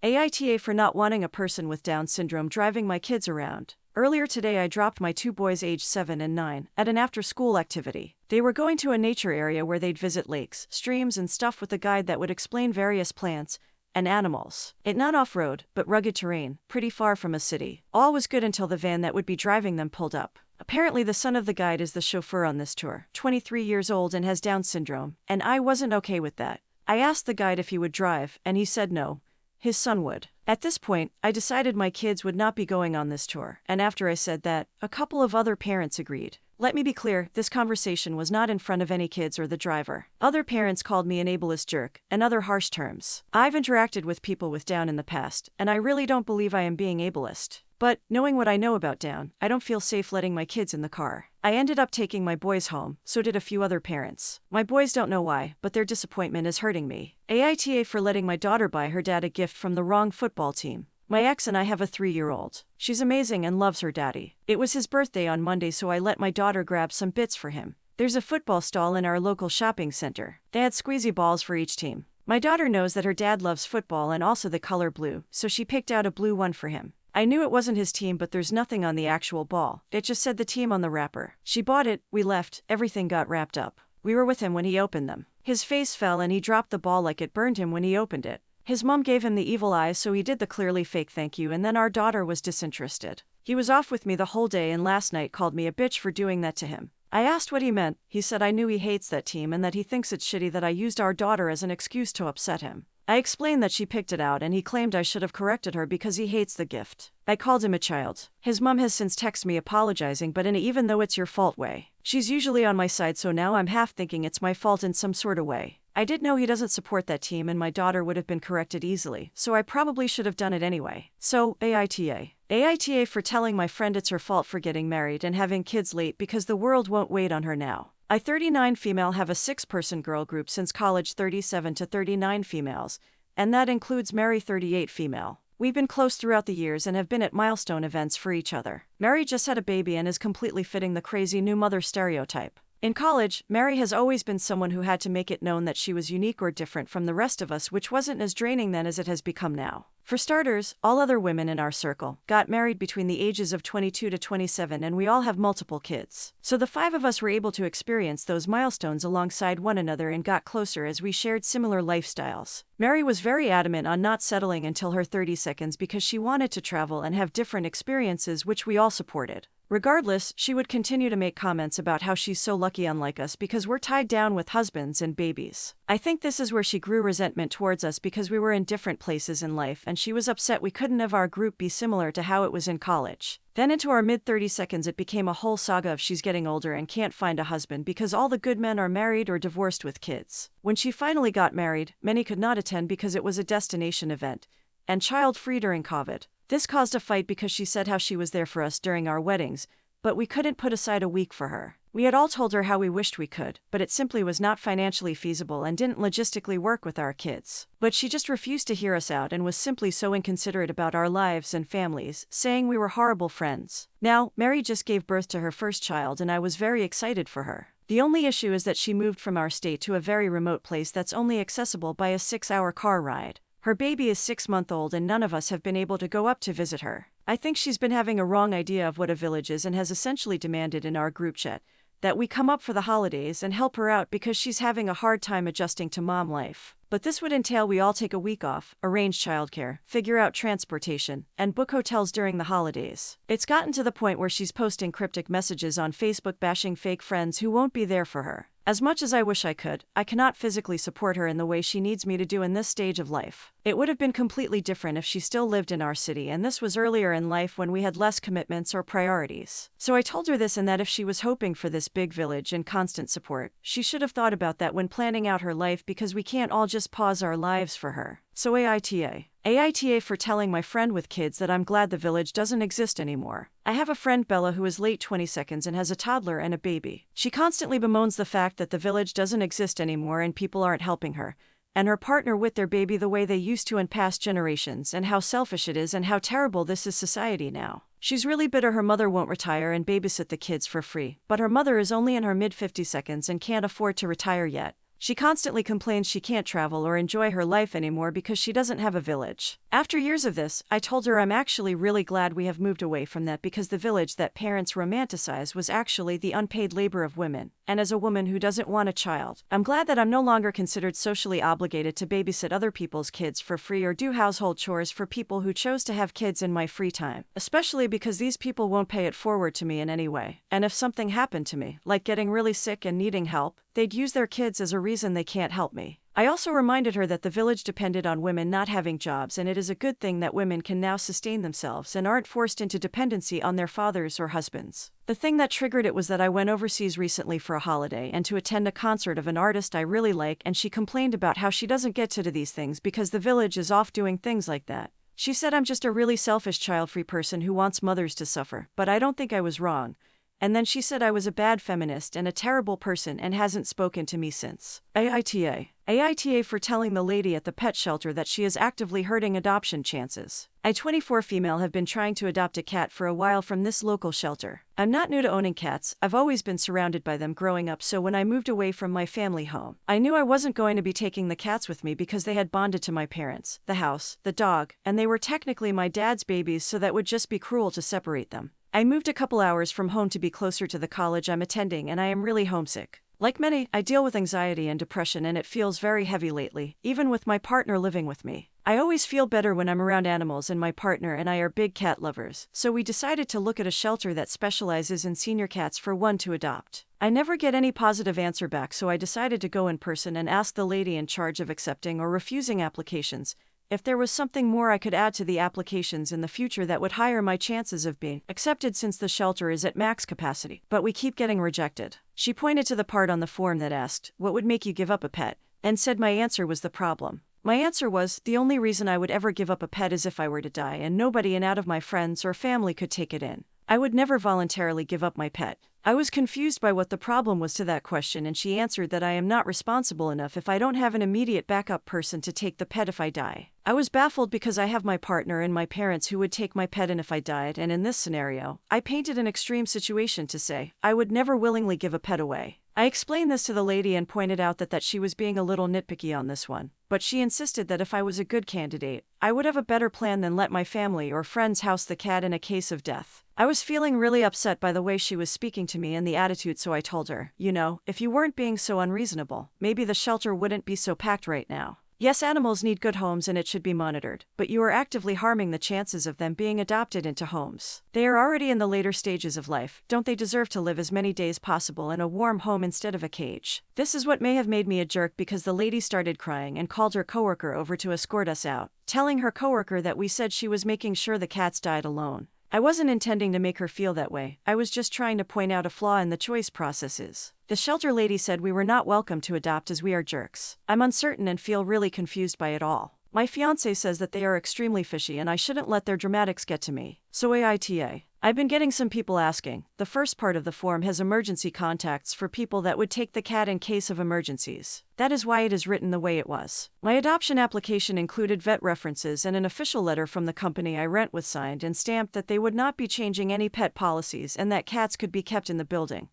AITA for not wanting a person with Down syndrome driving my kids around. Earlier today I dropped my two boys aged 7 and 9 at an after-school activity. They were going to a nature area where they'd visit lakes, streams and stuff with a guide that would explain various plants and animals. It not off-road, but rugged terrain, pretty far from a city. All was good until the van that would be driving them pulled up. Apparently the son of the guide is the chauffeur on this tour, 23 years old and has Down syndrome, and I wasn't okay with that. I asked the guide if he would drive, and he said no. His son would. At this point, I decided my kids would not be going on this tour, and after I said that, a couple of other parents agreed. Let me be clear, this conversation was not in front of any kids or the driver. Other parents called me an ableist jerk, and other harsh terms. I've interacted with people with Down in the past, and I really don't believe I am being ableist. But, knowing what I know about Down, I don't feel safe letting my kids in the car. I ended up taking my boys home, so did a few other parents. My boys don't know why, but their disappointment is hurting me. AITA for letting my daughter buy her dad a gift from the wrong football team. My ex and I have a 3-year-old. She's amazing and loves her daddy. It was his birthday on Monday, so I let my daughter grab some bits for him. There's a football stall in our local shopping center. They had squeezy balls for each team. My daughter knows that her dad loves football and also the color blue, so she picked out a blue one for him. I knew it wasn't his team, but there's nothing on the actual ball. It just said the team on the wrapper. She bought it, we left, everything got wrapped up. We were with him when he opened them. His face fell and he dropped the ball like it burned him when he opened it. His mom gave him the evil eye, so he did the clearly fake thank you, and then our daughter was disinterested. He was off with me the whole day and last night called me a bitch for doing that to him. I asked what he meant. He said I knew he hates that team and that he thinks it's shitty that I used our daughter as an excuse to upset him. I explained that she picked it out and he claimed I should have corrected her because he hates the gift. I called him a child. His mom has since texted me apologizing, but in a even though it's your fault way. She's usually on my side, so now I'm half thinking it's my fault in some sort of way. I did know he doesn't support that team and my daughter would have been corrected easily, so I probably should have done it anyway. So, AITA. AITA for telling my friend it's her fault for getting married and having kids late because the world won't wait on her now. I 39 female have a 6-person girl group since college, 37 to 39 females, and that includes Mary 38 female. We've been close throughout the years and have been at milestone events for each other. Mary just had a baby and is completely fitting the crazy new mother stereotype. In college, Mary has always been someone who had to make it known that she was unique or different from the rest of us, which wasn't as draining then as it has become now. For starters, all other women in our circle got married between the ages of 22 to 27, and we all have multiple kids. So the 5 of us were able to experience those milestones alongside one another and got closer as we shared similar lifestyles. Mary was very adamant on not settling until her 30 because she wanted to travel and have different experiences, which we all supported. Regardless, she would continue to make comments about how she's so lucky unlike us because we're tied down with husbands and babies. I think this is where she grew resentment towards us because we were in different places in life and she was upset we couldn't have our group be similar to how it was in college. Then into our mid-30s it became a whole saga of she's getting older and can't find a husband because all the good men are married or divorced with kids. When she finally got married, many could not attend because it was a destination event and child-free during COVID. This caused a fight because she said how she was there for us during our weddings, but we couldn't put aside a week for her. We had all told her how we wished we could, but it simply was not financially feasible and didn't logistically work with our kids. But she just refused to hear us out and was simply so inconsiderate about our lives and families, saying we were horrible friends. Now, Mary just gave birth to her first child and I was very excited for her. The only issue is that she moved from our state to a very remote place that's only accessible by a 6-hour car ride. Her baby is 6-month-old and none of us have been able to go up to visit her. I think she's been having a wrong idea of what a village is and has essentially demanded in our group chat that we come up for the holidays and help her out because she's having a hard time adjusting to mom life. But this would entail we all take a week off, arrange childcare, figure out transportation, and book hotels during the holidays. It's gotten to the point where she's posting cryptic messages on Facebook bashing fake friends who won't be there for her. As much as I wish I could, I cannot physically support her in the way she needs me to do in this stage of life. It would have been completely different if she still lived in our city, and this was earlier in life when we had less commitments or priorities. So I told her this and that if she was hoping for this big village and constant support, she should have thought about that when planning out her life because we can't all just pause our lives for her. So AITA. AITA for telling my friend with kids that I'm glad the village doesn't exist anymore. I have a friend Bella who is late 20s and has a toddler and a baby. She constantly bemoans the fact that the village doesn't exist anymore and people aren't helping her, and her partner with their baby the way they used to in past generations, and how selfish it is and how terrible this is society now. She's really bitter her mother won't retire and babysit the kids for free, but her mother is only in her mid-50s and can't afford to retire yet. She constantly complains she can't travel or enjoy her life anymore because she doesn't have a village. After years of this, I told her I'm actually really glad we have moved away from that because the village that parents romanticize was actually the unpaid labor of women. And as a woman who doesn't want a child, I'm glad that I'm no longer considered socially obligated to babysit other people's kids for free or do household chores for people who chose to have kids in my free time, especially because these people won't pay it forward to me in any way. And if something happened to me, like getting really sick and needing help, they'd use their kids as a reason they can't help me. I also reminded her that the village depended on women not having jobs, and it is a good thing that women can now sustain themselves and aren't forced into dependency on their fathers or husbands. The thing that triggered it was that I went overseas recently for a holiday and to attend a concert of an artist I really like, and she complained about how she doesn't get to do these things because the village is off doing things like that. She said I'm just a really selfish child-free person who wants mothers to suffer, but I don't think I was wrong. And then she said I was a bad feminist and a terrible person and hasn't spoken to me since. AITA. AITA for telling the lady at the pet shelter that she is actively hurting adoption chances. I, 24 female, have been trying to adopt a cat for a while from this local shelter. I'm not new to owning cats, I've always been surrounded by them growing up, so when I moved away from my family home, I knew I wasn't going to be taking the cats with me because they had bonded to my parents, the house, the dog, and they were technically my dad's babies, so that would just be cruel to separate them. I moved a couple hours from home to be closer to the college I'm attending, and I am really homesick. Like many, I deal with anxiety and depression, and it feels very heavy lately, even with my partner living with me. I always feel better when I'm around animals, and my partner and I are big cat lovers, so we decided to look at a shelter that specializes in senior cats for one to adopt. I never get any positive answer back, so I decided to go in person and ask the lady in charge of accepting or refusing applications if there was something more I could add to the applications in the future that would higher my chances of being accepted, since the shelter is at max capacity, but we keep getting rejected. She pointed to the part on the form that asked, "What would make you give up a pet?" and said my answer was the problem. My answer was, the only reason I would ever give up a pet is if I were to die and nobody in out of my friends or family could take it in. I would never voluntarily give up my pet. I was confused by what the problem was to that question, and she answered that I am not responsible enough if I don't have an immediate backup person to take the pet if I die. I was baffled because I have my partner and my parents who would take my pet in if I died, and in this scenario, I painted an extreme situation to say I would never willingly give a pet away. I explained this to the lady and pointed out that she was being a little nitpicky on this one, but she insisted that if I was a good candidate, I would have a better plan than let my family or friends house the cat in a case of death. I was feeling really upset by the way she was speaking to me and the attitude, so I told her, if you weren't being so unreasonable, maybe the shelter wouldn't be so packed right now. Yes, animals need good homes and it should be monitored, but you are actively harming the chances of them being adopted into homes. They are already in the later stages of life. Don't they deserve to live as many days possible in a warm home instead of a cage? This is what may have made me a jerk, because the lady started crying and called her coworker over to escort us out, telling her coworker that we said she was making sure the cats died alone. I wasn't intending to make her feel that way. I was just trying to point out a flaw in the choice processes. The shelter lady said we were not welcome to adopt as we are jerks. I'm uncertain and feel really confused by it all. My fiancé says that they are extremely fishy and I shouldn't let their dramatics get to me. So AITA. I've been getting some people asking. The first part of the form has emergency contacts for people that would take the cat in case of emergencies. That is why it is written the way it was. My adoption application included vet references and an official letter from the company I rent with, signed and stamped, that they would not be changing any pet policies and that cats could be kept in the building.